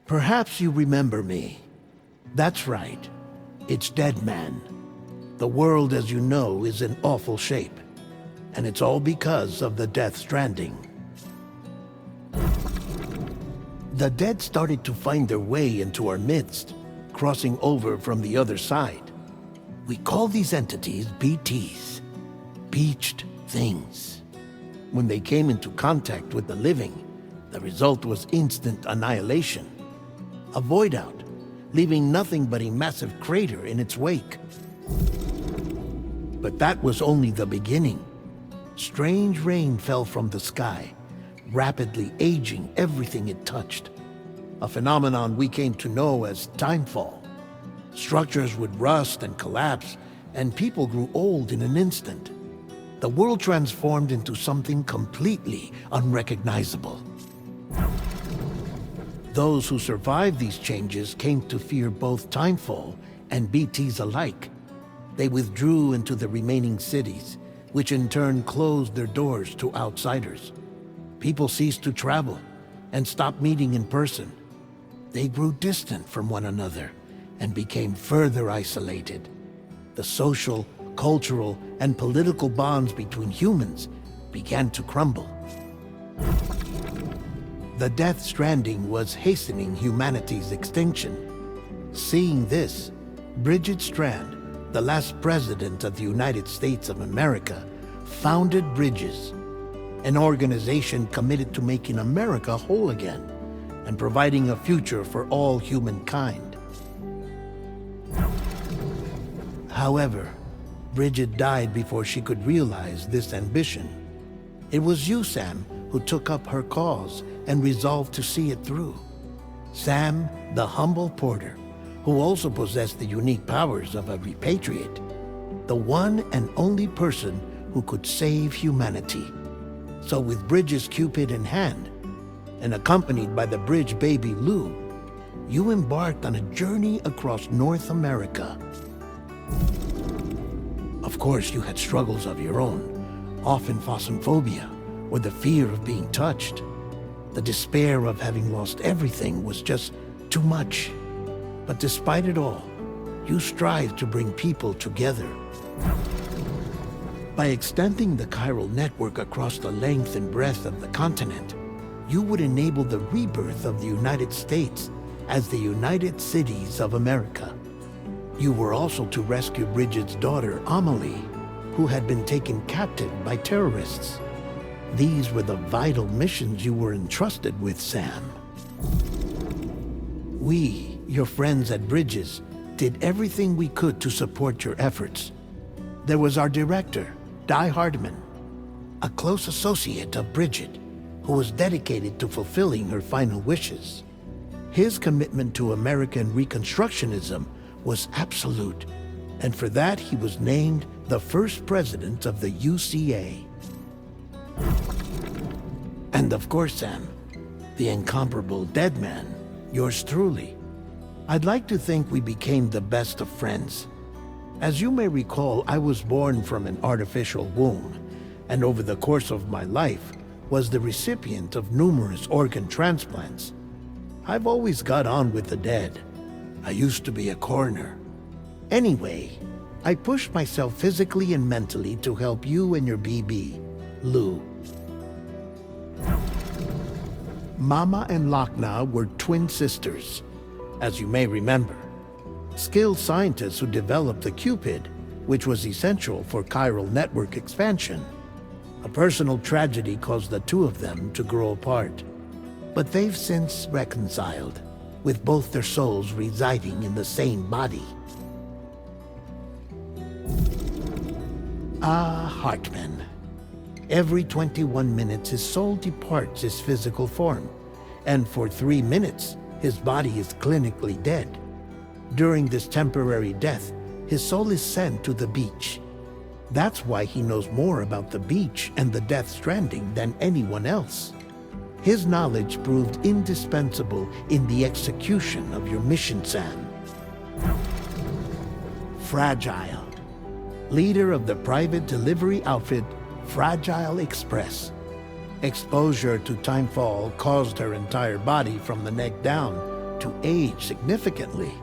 Perhaps you remember me. That's right. It's Deadman. The world, as you know, is in awful shape. And it's all because of the Death Stranding. The dead started to find their way into our midst, crossing over from the other side. We call these entities BTs, Beached Things. When they came into contact with the living, the result was instant annihilation. A void out, leaving nothing but a massive crater in its wake. But that was only the beginning. Strange rain fell from the sky, rapidly aging everything it touched. A phenomenon we came to know as timefall. Structures would rust and collapse, and people grew old in an instant. The world transformed into something completely unrecognizable. Those who survived these changes came to fear both timefall and BTs alike. They withdrew into the remaining cities, which in turn closed their doors to outsiders. People ceased to travel and stopped meeting in person. They grew distant from one another and became further isolated. The social, cultural, and political bonds between humans began to crumble. The Death Stranding was hastening humanity's extinction. Seeing this, Bridget Strand, the last president of the United States of America, founded Bridges, an organization committed to making America whole again and providing a future for all humankind. However, Bridget died before she could realize this ambition. It was you, Sam, who took up her cause and resolved to see it through. Sam, the humble porter, who also possessed the unique powers of a repatriate, the one and only person who could save humanity. So with Bridges' Cupid in hand, and accompanied by the bridge baby Lou, you embarked on a journey across North America. Of course, you had struggles of your own, often phasmophobia, or the fear of being touched. The despair of having lost everything was just too much. But despite it all, you strived to bring people together. By extending the chiral network across the length and breadth of the continent, you would enable the rebirth of the United States as the United Cities of America. You were also to rescue Bridget's daughter, Amelie, who had been taken captive by terrorists. These were the vital missions you were entrusted with, Sam. We, your friends at Bridges, did everything we could to support your efforts. There was our director, Di Hardman, a close associate of Bridget, who was dedicated to fulfilling her final wishes. His commitment to American Reconstructionism was absolute, and for that he was named the first president of the UCA. And of course, Sam, the incomparable Deadman, yours truly. I'd like to think we became the best of friends. As you may recall, I was born from an artificial womb, and over the course of my life was the recipient of numerous organ transplants. I've always got on with the dead. I used to be a coroner. Anyway, I pushed myself physically and mentally to help you and your BB, Lou. Mama and Lochna were twin sisters, as you may remember. Skilled scientists who developed the Cupid, which was essential for chiral network expansion. A personal tragedy caused the two of them to grow apart. But they've since reconciled, with both their souls residing in the same body. Ah, Hartman. Every 21 minutes his soul departs his physical form, and for 3 minutes his body is clinically dead. During this temporary death, his soul is sent to the beach. That's why he knows more about the beach and the Death Stranding than anyone else. His knowledge proved indispensable in the execution of your mission, Sam. Fragile, leader of the private delivery outfit Fragile Express. Exposure to timefall caused her entire body from the neck down to age significantly.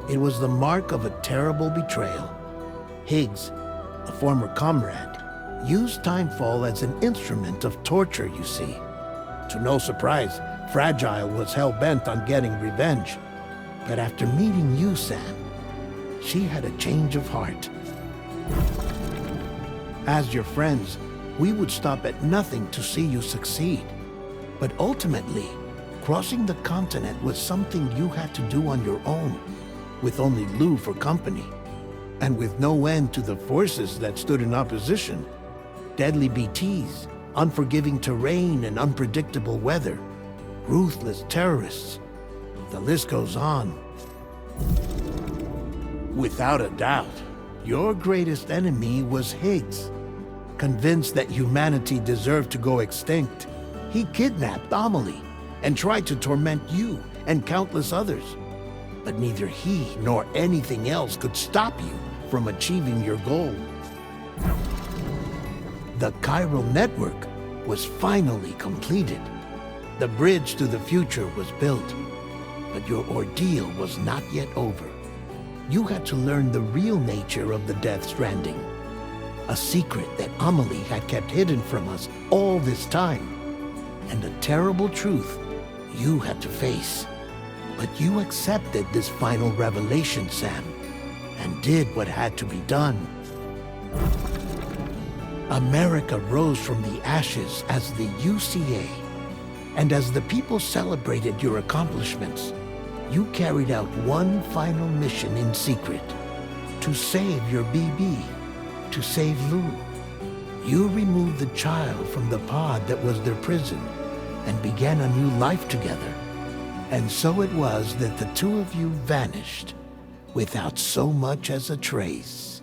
It was the mark of a terrible betrayal. Higgs, a former comrade, used Timefall as an instrument of torture, you see. To no surprise, Fragile was hell-bent on getting revenge. But after meeting you, Sam, she had a change of heart. As your friends, we would stop at nothing to see you succeed. But ultimately, crossing the continent was something you had to do on your own, with only Lou for company, and with no end to the forces that stood in opposition. Deadly BTs, unforgiving terrain and unpredictable weather, ruthless terrorists. The list goes on. Without a doubt, your greatest enemy was Higgs. Convinced that humanity deserved to go extinct, he kidnapped Amelie and tried to torment you and countless others. But neither he nor anything else could stop you from achieving your goal. The chiral network was finally completed. The bridge to the future was built. But your ordeal was not yet over. You had to learn the real nature of the Death Stranding. A secret that Amelie had kept hidden from us all this time. And a terrible truth you had to face. But you accepted this final revelation, Sam, and did what had to be done. America rose from the ashes as the UCA. And as the people celebrated your accomplishments, you carried out one final mission in secret. To save your BB. To save Lou. You removed the child from the pod that was their prison and began a new life together. And so it was that the two of you vanished without so much as a trace.